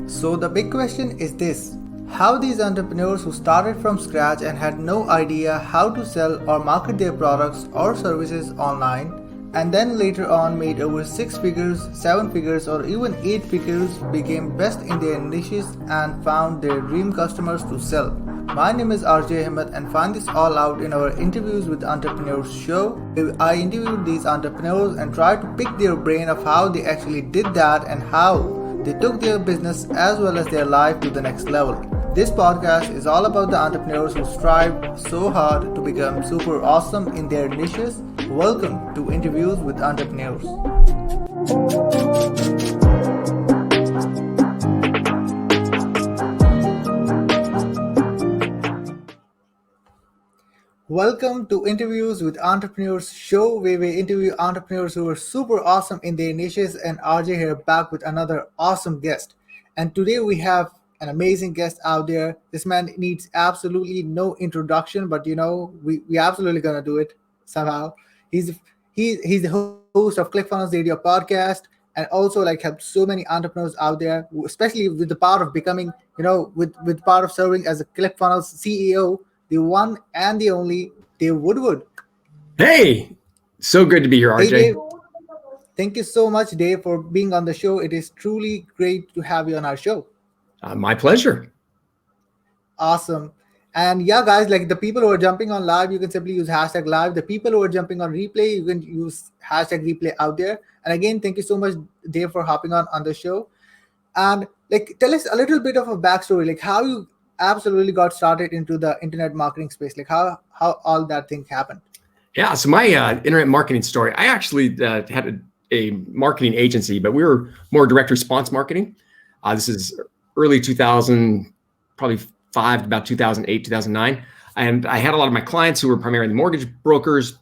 So the big question is this: how these entrepreneurs who started from scratch and had no idea how to sell or market their products or services online and then later on made over 6 figures, 7 figures or even 8 figures became best in their niches and found their dream customers to sell. My name is RJ Ahmed and find this all out in our Interviews with Entrepreneurs show. I interviewed these entrepreneurs and tried to pick their brain of how they actually did that and how they took their business as well as their life to the next level. This podcast is all about the entrepreneurs who strive so hard to become super awesome in their niches. Welcome to Interviews with Entrepreneurs. Welcome to Interviews with Entrepreneurs show where we interview entrepreneurs who are super awesome in their niches, and RJ here back with another awesome guest. And today we have an amazing guest out there. This man needs absolutely no introduction, but we absolutely gonna do it somehow. He's the host of Clickfunnels Radio podcast and also like helped so many entrepreneurs out there, especially with the power of becoming, with part of serving as a Clickfunnels CEO, the one and the only Dave Woodward. Hey, so good to be here, RJ. Hey, Dave. Thank you so much, Dave, for being on the show. It is truly great to have you on our show. My pleasure. Awesome. And yeah, guys, like the people who are jumping on live, you can simply use hashtag live. The people who are jumping on replay, you can use hashtag replay out there. And again, thank you so much, Dave, for hopping on the show. And like, tell us a little bit of a backstory, like how you absolutely got started into the internet marketing space, like how all that thing happened. Yeah, so my internet marketing story, I actually had a marketing agency, but we were more direct response marketing. This is early 2000, probably about 2008, 2009. And I had a lot of my clients who were primarily mortgage brokers,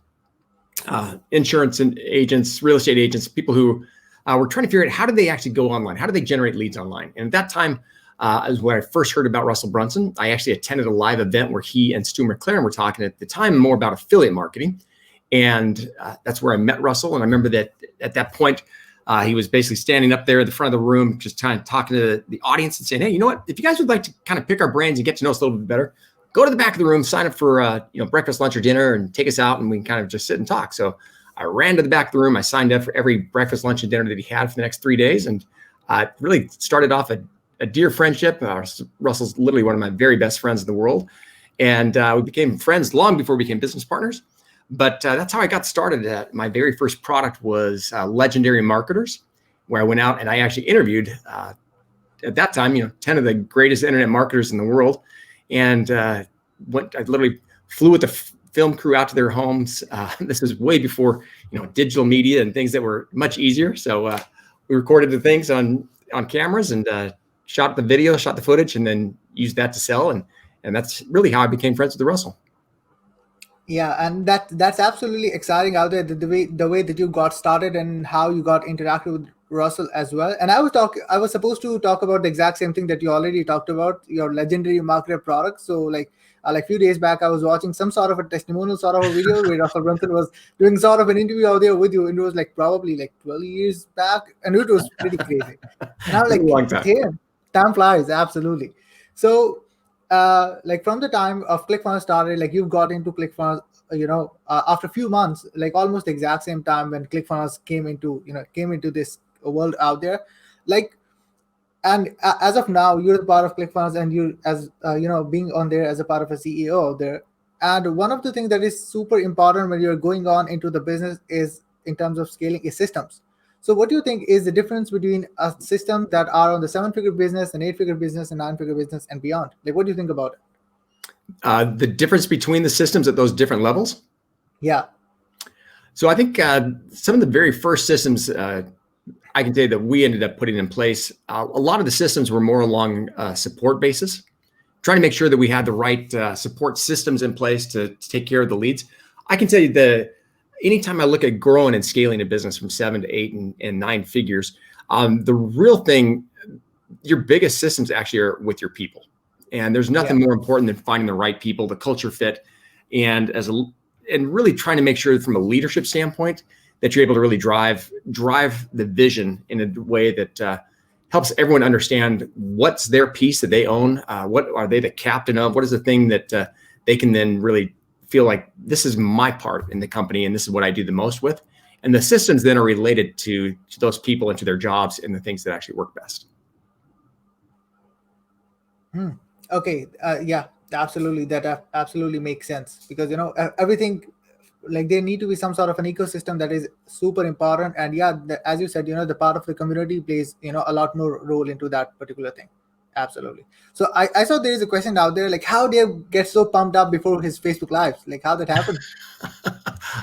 insurance and agents, real estate agents, people who were trying to figure out how do they actually go online? How do they generate leads online? And at that time, is when I first heard about Russell Brunson. I actually attended a live event where he and Stu McLaren were talking at the time more about affiliate marketing. And that's where I met Russell. And I remember that at that point, he was basically standing up there at the front of the room, just kind of talking to the audience and saying, hey, you know what? If you guys would like to kind of pick our brains and get to know us a little bit better, go to the back of the room, sign up for breakfast, lunch, or dinner, and take us out, and we can kind of just sit and talk. So I ran to the back of the room. I signed up for every breakfast, lunch, and dinner that he had for the next 3 days, and really started off a dear friendship. Russell's literally one of my very best friends in the world. And we became friends long before we became business partners. But that's how I got started. My very first product was Legendary Marketers, where I went out and I actually interviewed, at that time, 10 of the greatest internet marketers in the world. And I literally flew with the film crew out to their homes. This was way before, digital media and things that were much easier. So we recorded the things on cameras and shot the video, shot the footage, and then used that to sell. And that's really how I became friends with Russell. Yeah, and that's absolutely exciting out there, the way that you got started and how you got interacted with Russell as well. And I was supposed to talk about the exact same thing that you already talked about, your Legendary Marketer product. So like a few days back, I was watching some sort of a testimonial sort of a video where Russell Brunson was doing sort of an interview out there with you, and it was like probably like 12 years back, and it was pretty crazy. And I was like, damn, time flies, absolutely. So like from the time of Clickfunnels started, like you've got into Clickfunnels, after a few months, like almost the exact same time when Clickfunnels came into this world out there, like, and as of now, you're the part of Clickfunnels, and you as being on there as a part of a CEO out there. And one of the things that is super important when you're going on into the business is in terms of scaling is systems. So what do you think is the difference between a system that are on the 7-figure business, an 8-figure business, and 9-figure business and beyond? Like, what do you think about it? The difference between the systems at those different levels? Yeah. So I think some of the very first systems I can tell you that we ended up putting in place, a lot of the systems were more along support basis, trying to make sure that we had the right support systems in place to take care of the leads. I can tell you anytime I look at growing and scaling a business from 7 to 8 and 9 figures, the real thing, your biggest systems actually are with your people. And there's nothing more important than finding the right people, the culture fit, and really trying to make sure from a leadership standpoint that you're able to really drive the vision in a way that helps everyone understand what's their piece that they own. What are they the captain of? What is the thing that they can then really feel like this is my part in the company and this is what I do the most with. And the systems then are related to those people and to their jobs and the things that actually work best. Okay. Yeah, absolutely. That absolutely makes sense because everything, like there need to be some sort of an ecosystem that is super important. And yeah, as you said, the part of the community plays a lot more role into that particular thing. Absolutely. So I saw there is a question out there, like how they get so pumped up before his Facebook lives, like how that happened.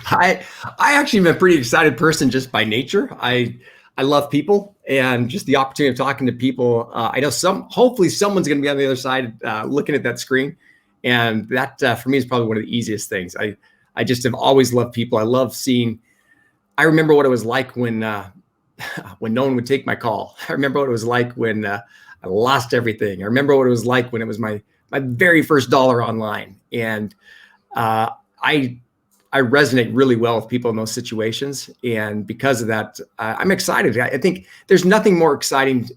I actually am a pretty excited person just by nature. I love people and just the opportunity of talking to people. I know hopefully someone's going to be on the other side looking at that screen. And that for me is probably one of the easiest things. I just have always loved people. I love seeing, I remember what it was like when no one would take my call. I remember what it was like when I lost everything. I remember what it was like when it was my very first dollar online. And I resonate really well with people in those situations. And because of that, I'm excited. I think there's nothing more exciting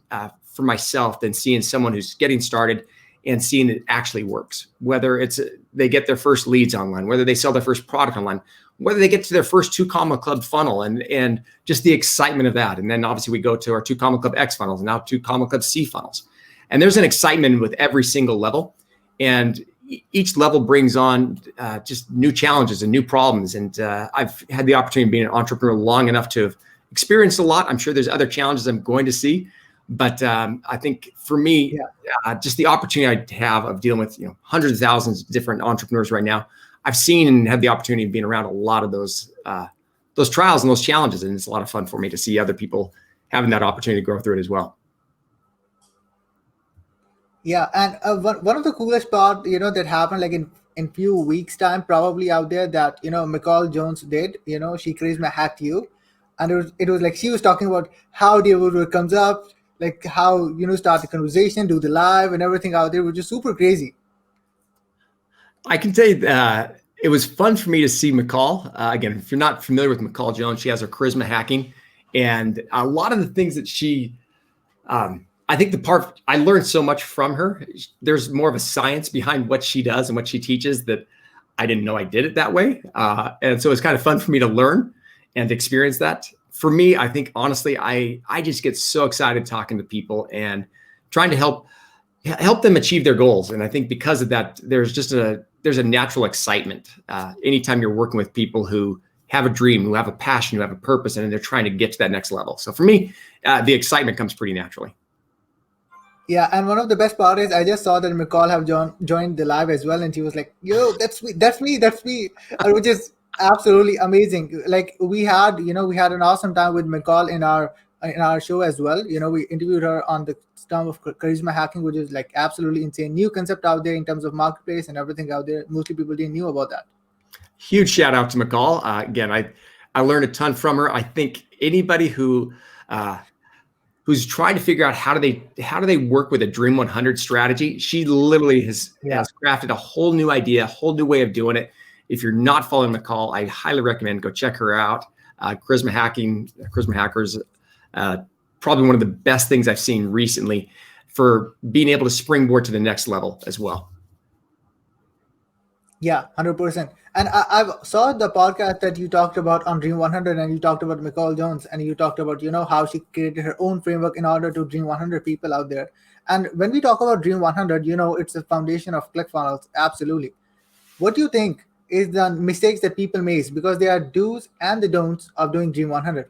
for myself than seeing someone who's getting started and seeing it actually works, whether it's they get their first leads online, whether they sell their first product online, whether they get to their first 2 Comma Club funnel and just the excitement of that. And then obviously we go to our 2 Comma Club X funnels and now 2 Comma Club C funnels. And there's an excitement with every single level. And each level brings on just new challenges and new problems. And I've had the opportunity of being an entrepreneur long enough to have experienced a lot. I'm sure there's other challenges I'm going to see. But I think for me, just the opportunity I have of dealing with hundreds of thousands of different entrepreneurs right now, I've seen and had the opportunity of being around a lot of those trials and those challenges. And it's a lot of fun for me to see other people having that opportunity to go through it as well. Yeah, and one of the coolest part, that happened like in few weeks time, probably out there that McCall Jones did. She charisma hacked you, and it was like she was talking about how the Woodward comes up, like how start the conversation, do the live, and everything out there, which is super crazy. I can tell you that it was fun for me to see McCall. Again, if you're not familiar with McCall Jones, she has her charisma hacking, and a lot of the things that she. I think the part I learned so much from her, there's more of a science behind what she does and what she teaches that I didn't know I did it that way. And so it's kind of fun for me to learn and experience that. For me, I think, honestly, I just get so excited talking to people and trying to help them achieve their goals. And I think because of that, there's a natural excitement. Anytime you're working with people who have a dream, who have a passion, who have a purpose, and they're trying to get to that next level. So for me, the excitement comes pretty naturally. Yeah, and one of the best part is I just saw that McCall have joined the live as well, and she was like, "Yo, that's me, which is absolutely amazing. Like we had an awesome time with McCall in our show as well. We interviewed her on the term of charisma hacking, which is like absolutely insane, new concept out there in terms of marketplace and everything out there. Mostly people didn't know about that. Huge shout out to McCall. Again, I learned a ton from her. I think anybody who's trying to figure out how do they work with a Dream 100 strategy, she literally has crafted a whole new idea, a whole new way of doing it. If you're not following McCall, I highly recommend go check her out. Charisma Hackers, probably one of the best things I've seen recently for being able to springboard to the next level as well. Yeah, 100%. And I saw the podcast that you talked about on Dream 100, and you talked about McCall Jones, and you talked about how she created her own framework in order to Dream 100 people out there. And when we talk about Dream 100, it's the foundation of Clickfunnels. Absolutely. What do you think is the mistakes that people make, because there are do's and the don'ts of doing Dream 100?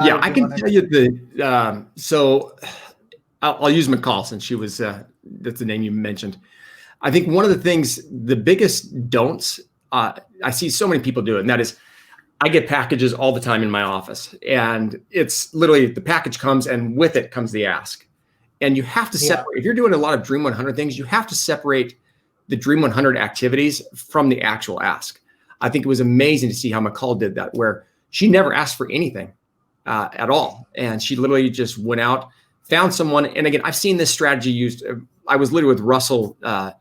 Yeah, I can tell you so I'll use McCall since she was that's the name you mentioned. I think one of the things, the biggest don'ts, I see so many people do it, and that is I get packages all the time in my office, and it's literally the package comes and with it comes the ask. And you have to separate. If you're doing a lot of Dream 100 things, you have to separate the Dream 100 activities from the actual ask. I think it was amazing to see how McCall did that, where she never asked for anything at all. And she literally just went out, found someone. And again, I've seen this strategy used. I was literally with Russell at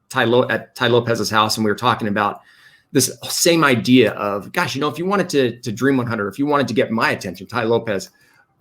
Ty Lopez's house, and we were talking about this same idea of, gosh, if you wanted to Dream 100, if you wanted to get my attention, Ty Lopez,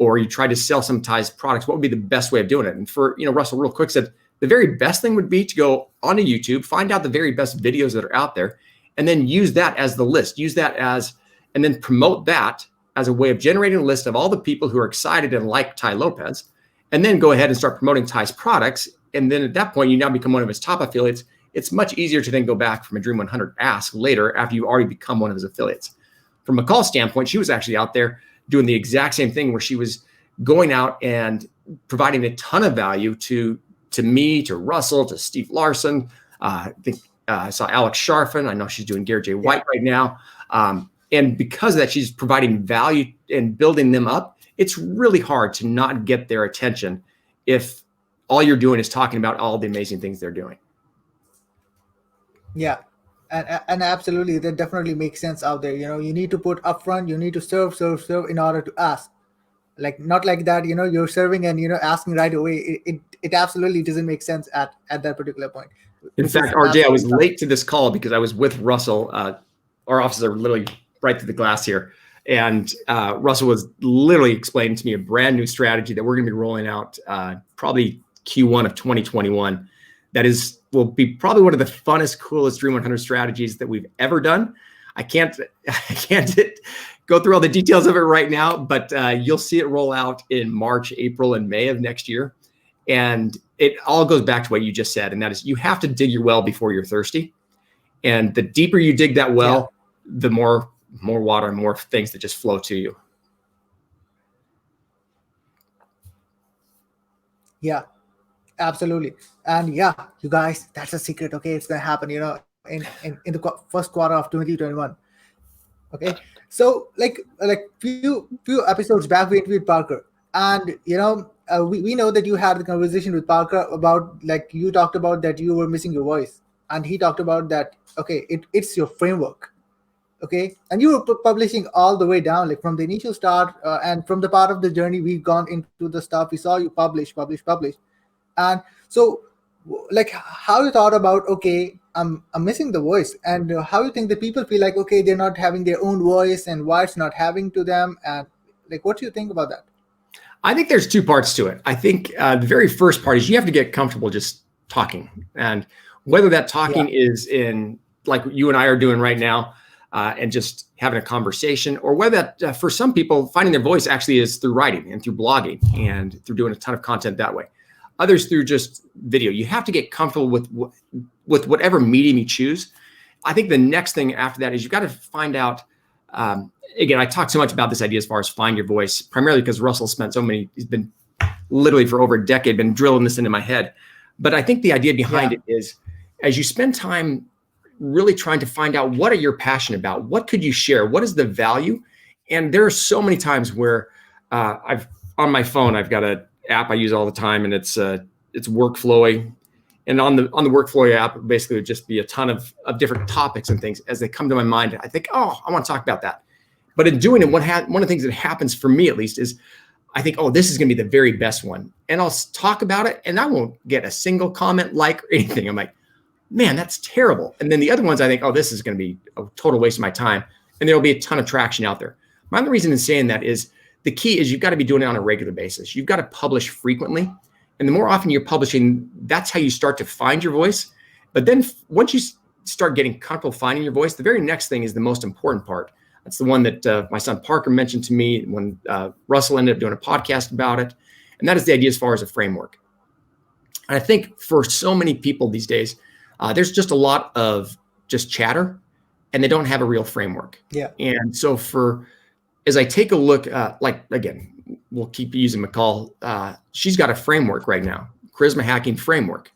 or you try to sell some Ty's products, what would be the best way of doing it? And for, Russell real quick said, the very best thing would be to go onto YouTube, find out the very best videos that are out there, and then use that as the list, and then promote that as a way of generating a list of all the people who are excited and like Ty Lopez, and then go ahead and start promoting Ty's products. And then at that point, you now become one of his top affiliates. It's much easier to then go back from a Dream 100 ask later after you already become one of his affiliates. From McCall's standpoint, she was actually out there doing the exact same thing, where she was going out and providing a ton of value to me, to Russell, to Steve Larson. I think I saw Alex Sharfin. I know she's doing Garrett J. White right now. And because of that, she's providing value and building them up. It's really hard to not get their attention if all you're doing is talking about all the amazing things they're doing. Yeah. And absolutely, that definitely makes sense out there. You need to put upfront, you need to serve in order to ask. Like, not like that, you're serving and, asking right away. It absolutely doesn't make sense at that particular point. In fact, RJ, I was late to this call because I was with Russell. Our offices are literally right through the glass here. And Russell was literally explaining to me a brand new strategy that we're going to be rolling out probably Q1 of 2021. That will be probably one of the funnest, coolest Dream 100 strategies that we've ever done. I can't go through all the details of it right now, but you'll see it roll out in March, April, and May of next year. And it all goes back to what you just said, and that is you have to dig your well before you're thirsty. And the deeper you dig that well, the more water and more things that just flow to you. Yeah, absolutely. And yeah, you guys, that's a secret. Okay, it's gonna happen. In the first quarter of 2021. Okay, so like few episodes back, we interviewed Parker, and we know that you had the conversation with Parker about, like, you talked about that you were missing your voice, and he talked about that. Okay, it's your framework. Okay, and you were publishing all the way down, like from the initial start, and from the part of the journey we've gone into the stuff. We saw you publish, and so, like, how you thought about, okay, I'm missing the voice, and how you think that people feel like, okay, they're not having their own voice, and why it's not having to them, and like, what do you think about that? I think there's two parts to it. I think the very first part is you have to get comfortable just talking, and whether that talking is in, like you and I are doing right now, and just having a conversation, or whether that for some people finding their voice actually is through writing and through blogging and through doing a ton of content that way. Others through just video. You have to get comfortable with whatever medium you choose. I think the next thing after that is you've got to find out. Again, I talk so much about this idea as far as find your voice, primarily because Russell spent he's been literally for over a decade been drilling this into my head. But I think the idea behind it is, as you spend time really trying to find out what are you passionate about, what could you share, what is the value, and there are so many times where I've on my phone I've got an app I use all the time, and it's Workflowy, and on the Workflowy app basically would just be a ton of different topics and things as they come to my mind. I think, oh, I want to talk about that. But in doing it, one of the things that happens for me at least is I think, oh, this is going to be the very best one, and I'll talk about it, and I won't get a single comment, like, or anything. I'm like, man, that's terrible. And then the other ones, I think, oh, this is going to be a total waste of my time, and there'll be a ton of traction out there. My other reason in saying that is the key is you've got to be doing it on a regular basis. You've got to publish frequently, and the more often you're publishing, that's how you start to find your voice. But then once you start getting comfortable finding your voice, the very next thing is the most important part. That's the one that my son Parker mentioned to me when Russell ended up doing a podcast about it. And that is the idea as far as a framework. And I think for so many people these days, there's just a lot of just chatter, and they don't have a real framework. Yeah. And so as I take a look, like, again, we'll keep using McCall. She's got a framework right now, charisma hacking framework.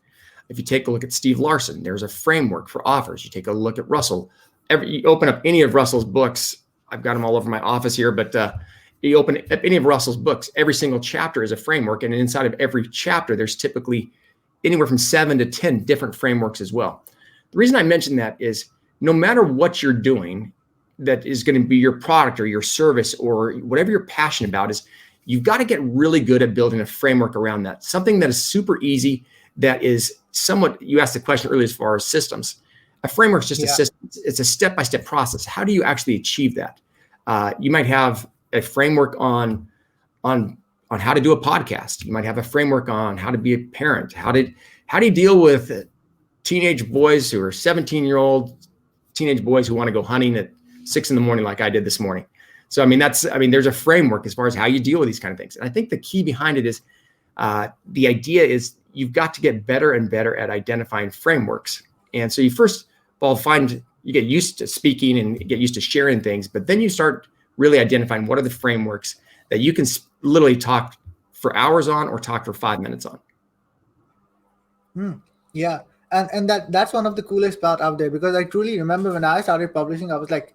If you take a look at Steve Larson, there's a framework for offers. You take a look at Russell. You open up any of Russell's books. I've got them all over my office here, but you open up any of Russell's books, every single chapter is a framework. And inside of every chapter, there's typically anywhere from 7 to 10 different frameworks as well. The reason I mention that is no matter what you're doing, that is going to be your product or your service or whatever you're passionate about, is you've got to get really good at building a framework around that. Something that is super easy, that is somewhat, you asked the question earlier as far as systems. A framework is just a system. It's a step-by-step process. How do you actually achieve that? You might have a framework on on how to do a podcast. You might have a framework on how to be a parent. How do you deal with teenage boys who are 17-year-old teenage boys who want to go hunting at 6 a.m. like I did this morning. So, there's a framework as far as how you deal with these kind of things. And I think the key behind it is the idea is you've got to get better and better at identifying frameworks. And so you first of all you get used to speaking and get used to sharing things, but then you start really identifying what are the frameworks that you can literally talk for hours on or talk for 5 minutes on. Yeah. And that's one of the coolest part out there, because I truly remember when I started publishing, I was like,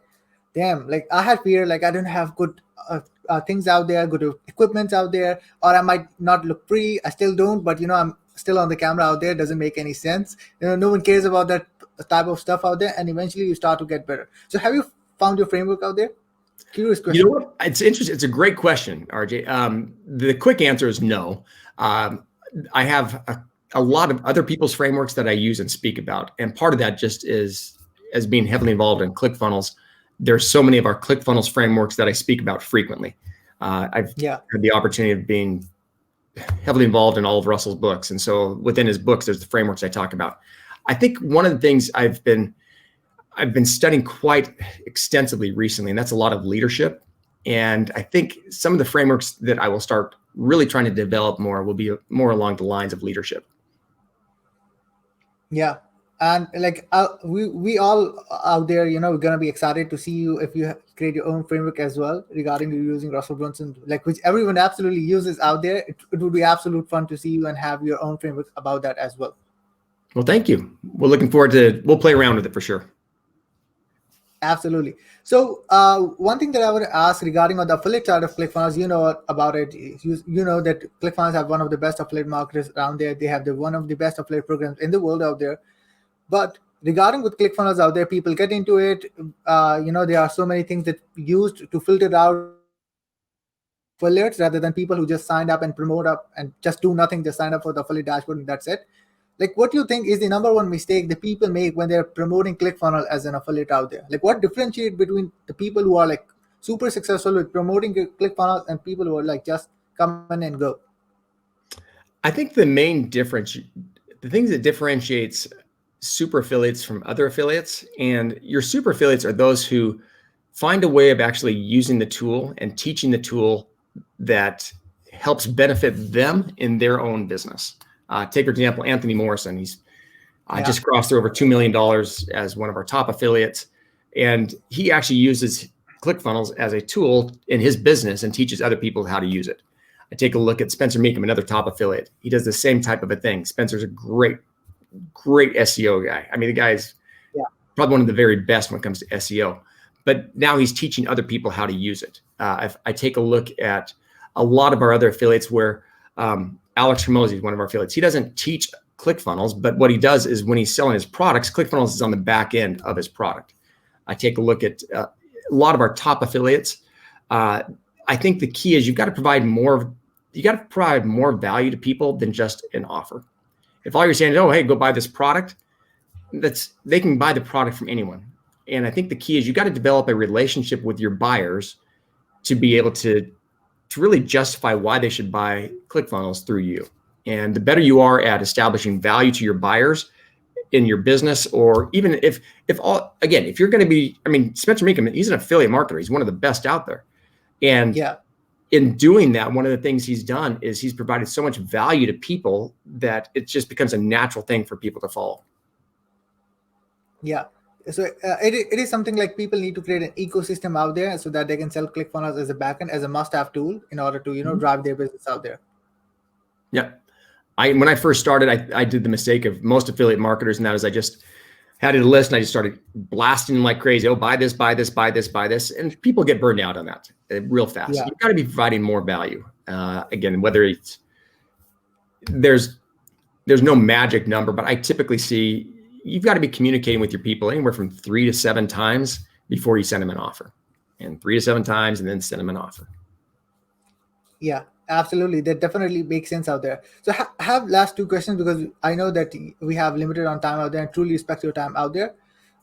damn, like I had fear, like I didn't have good things out there, good equipments out there, or I might not look pretty. I still don't, but I'm still on the camera out there. It doesn't make any sense. No one cares about that type of stuff out there, and eventually you start to get better. So have you found your framework out there? Curious question. You know what? It's interesting. It's a great question, RJ. The quick answer is no. I have a lot of other people's frameworks that I use and speak about. And part of that just is as being heavily involved in ClickFunnels. There's so many of our ClickFunnels frameworks that I speak about frequently. I've had the opportunity of being heavily involved in all of Russell's books. And so within his books, there's the frameworks I talk about. I think one of the things I've been studying quite extensively recently, and that's a lot of leadership. And I think some of the frameworks that I will start really trying to develop more will be more along the lines of leadership. Yeah. And like we all out there, we're gonna be excited to see you if you create your own framework as well regarding you using Russell Brunson, like which everyone absolutely uses out there. It would be absolute fun to see you and have your own framework about that as well. Well, thank you. We're looking forward we'll play around with it for sure. Absolutely. So one thing that I would ask regarding on the affiliate side of ClickFunnels, you know about it. You know that ClickFunnels have one of the best affiliate marketers around there. They have one of the best affiliate programs in the world out there. But regarding with ClickFunnels out there, people get into it. There are so many things that used to filter out affiliates rather than people who just signed up and promote up and just do nothing, just sign up for the affiliate dashboard and that's it. Like, what do you think is the number one mistake that people make when they're promoting ClickFunnels as an affiliate out there? Like, what differentiates between the people who are like super successful with promoting ClickFunnels and people who are like just come in and go? I think the main difference, the things that differentiates super affiliates from other affiliates, and your super affiliates are those who find a way of actually using the tool and teaching the tool that helps benefit them in their own business. Take, for example, Anthony Morrison. He's just crossed over $2 million as one of our top affiliates. And he actually uses ClickFunnels as a tool in his business and teaches other people how to use it. I take a look at Spencer Meekum, another top affiliate. He does the same type of a thing. Spencer's a great SEO guy. I mean, the guy's probably one of the very best when it comes to SEO. But now he's teaching other people how to use it. I take a look at a lot of our other affiliates where Alex Hermosi is one of our affiliates. He doesn't teach ClickFunnels, but what he does is when he's selling his products, ClickFunnels is on the back end of his product. I take a look at a lot of our top affiliates. I think the key is you've got to provide more value to people than just an offer. If all you're saying is, oh, hey, go buy this product, they can buy the product from anyone. And I think the key is you got to develop a relationship with your buyers to be able to really justify why they should buy ClickFunnels through you. And the better you are at establishing value to your buyers in your business, or even if you're going to be, Spencer Meekum, he's an affiliate marketer. He's one of the best out there. And in doing that, one of the things he's done is he's provided so much value to people that it just becomes a natural thing for people to follow. Yeah. So it is something like people need to create an ecosystem out there so that they can sell ClickFunnels as a backend, as a must-have tool in order to drive their business out there. Yeah, when I first started, I did the mistake of most affiliate marketers, and that is I just had a list and I just started blasting like crazy. Oh, buy this, buy this, buy this, buy this, and people get burned out on that real fast. You've got to be providing more value. Again, whether it's there's no magic number, but I typically see. You've got to be communicating with your people anywhere from 3 to 7 times before you send them an offer, and 3 to 7 times, and then send them an offer. Yeah, absolutely. That definitely makes sense out there. So I have last 2 questions because I know that we have limited on time out there and truly respect your time out there.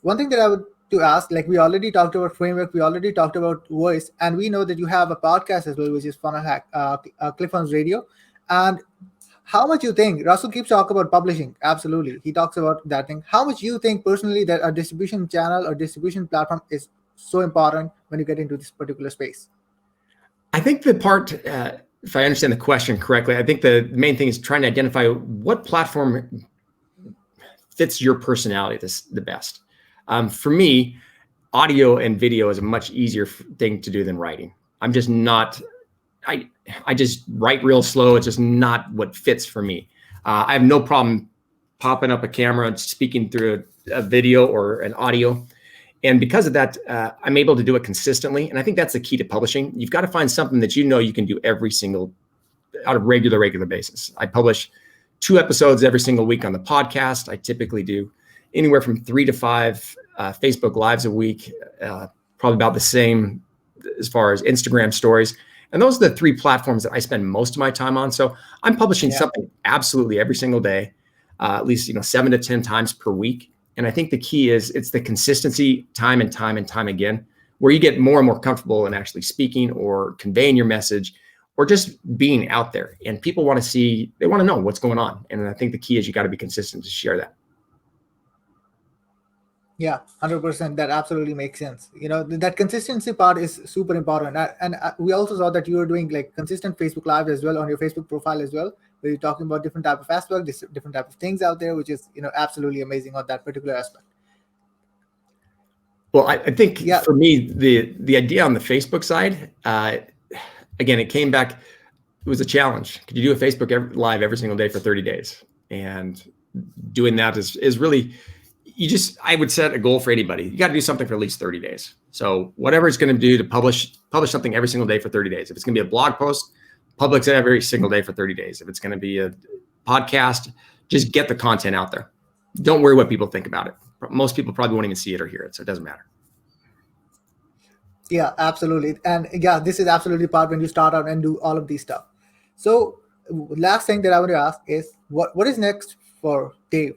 One thing that I would to ask, like we already talked about framework, we already talked about voice, and we know that you have a podcast as well, which is Funnel Hack, Clickfunnels Radio. And how much you think Russell keeps talking about publishing? Absolutely, he talks about that thing. How much you think personally that a distribution channel or distribution platform is so important when you get into this particular space? I think the part, if I understand the question correctly, I think the main thing is trying to identify what platform fits your personality the best. For me, audio and video is a much easier thing to do than writing. I'm just not, I just write real slow. It's just not what fits for me. I have no problem popping up a camera and speaking through a video or an audio. And because of that, I'm able to do it consistently. And I think that's the key to publishing. You've got to find something that you know you can do on a regular basis. I publish 2 episodes every single week on the podcast. I typically do anywhere from 3 to 5 Facebook Lives a week, probably about the same as far as Instagram stories. And those are the 3 platforms that I spend most of my time on. So I'm publishing something absolutely every single day, at least 7 to 10 times per week. And I think the key is it's the consistency time and time again, where you get more and more comfortable in actually speaking or conveying your message or just being out there. And people want to they want to know what's going on. And I think the key is you got to be consistent to share that. Yeah, 100%. That absolutely makes sense. That consistency part is super important. And we also saw that you were doing like consistent Facebook Live as well on your Facebook profile as well, where you're talking about different type of aspects, different type of things out there, which is, absolutely amazing on that particular aspect. Well, I think for me, the idea on the Facebook side, again, it came back, it was a challenge. Could you do a Facebook Live every single day for 30 days? And doing that is really, I would set a goal for anybody. You got to do something for at least 30 days. So whatever it's going to do to publish something every single day for 30 days. If it's going to be a blog post, publish it every single day for 30 days. If it's going to be a podcast, just get the content out there. Don't worry what people think about it. Most people probably won't even see it or hear it, so it doesn't matter. Yeah, absolutely. And yeah, this is absolutely part when you start out and do all of these stuff. So last thing that I want to ask is what is next for Dave?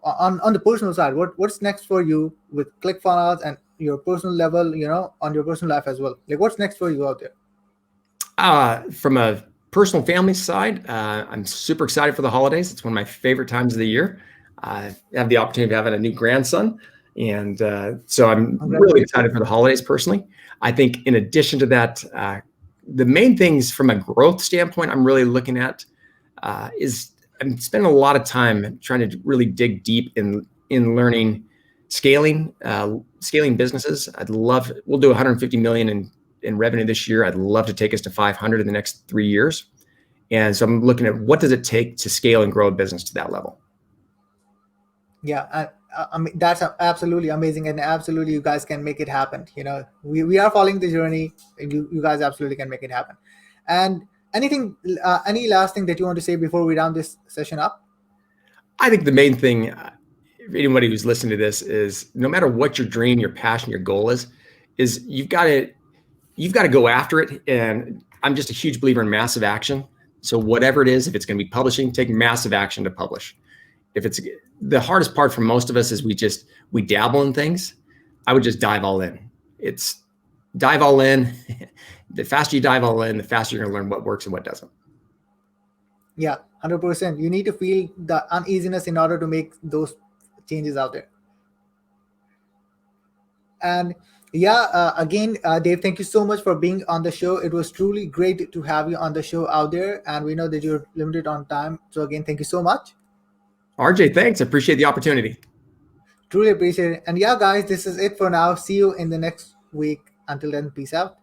On the personal side, what's next for you with ClickFunnels and your personal level, on your personal life as well? Like, what's next for you out there? From a personal family side, I'm super excited for the holidays. It's one of my favorite times of the year. I have the opportunity of having a new grandson. And so I'm really excited for the holidays personally. I think in addition to that, the main things from a growth standpoint I'm really looking at is I'm spending a lot of time trying to really dig deep in learning scaling businesses. We'll do 150 million in revenue this year. I'd love to take us to 500 in the next 3 years. And so I'm looking at what does it take to scale and grow a business to that level. Yeah, I mean, that's absolutely amazing, and absolutely you guys can make it happen. We are following the journey, and you guys absolutely can make it happen. And any last thing that you want to say before we round this session up? I think the main thing, anybody who's listening to this, is no matter what your dream, your passion, your goal is you've got to go after it. And I'm just a huge believer in massive action. So whatever it is, if it's going to be publishing, take massive action to publish. If it's the hardest part for most of us is we dabble in things. I would just dive all in. It's dive all in. The faster you dive all in, the faster you're going to learn what works and what doesn't. Yeah, 100%. You need to feel the uneasiness in order to make those changes out there. And again, Dave, thank you so much for being on the show. It was truly great to have you on the show out there. And we know that you're limited on time. So again, thank you so much. RJ, thanks. I appreciate the opportunity. Truly appreciate it. And yeah, guys, this is it for now. See you in the next week. Until then, peace out.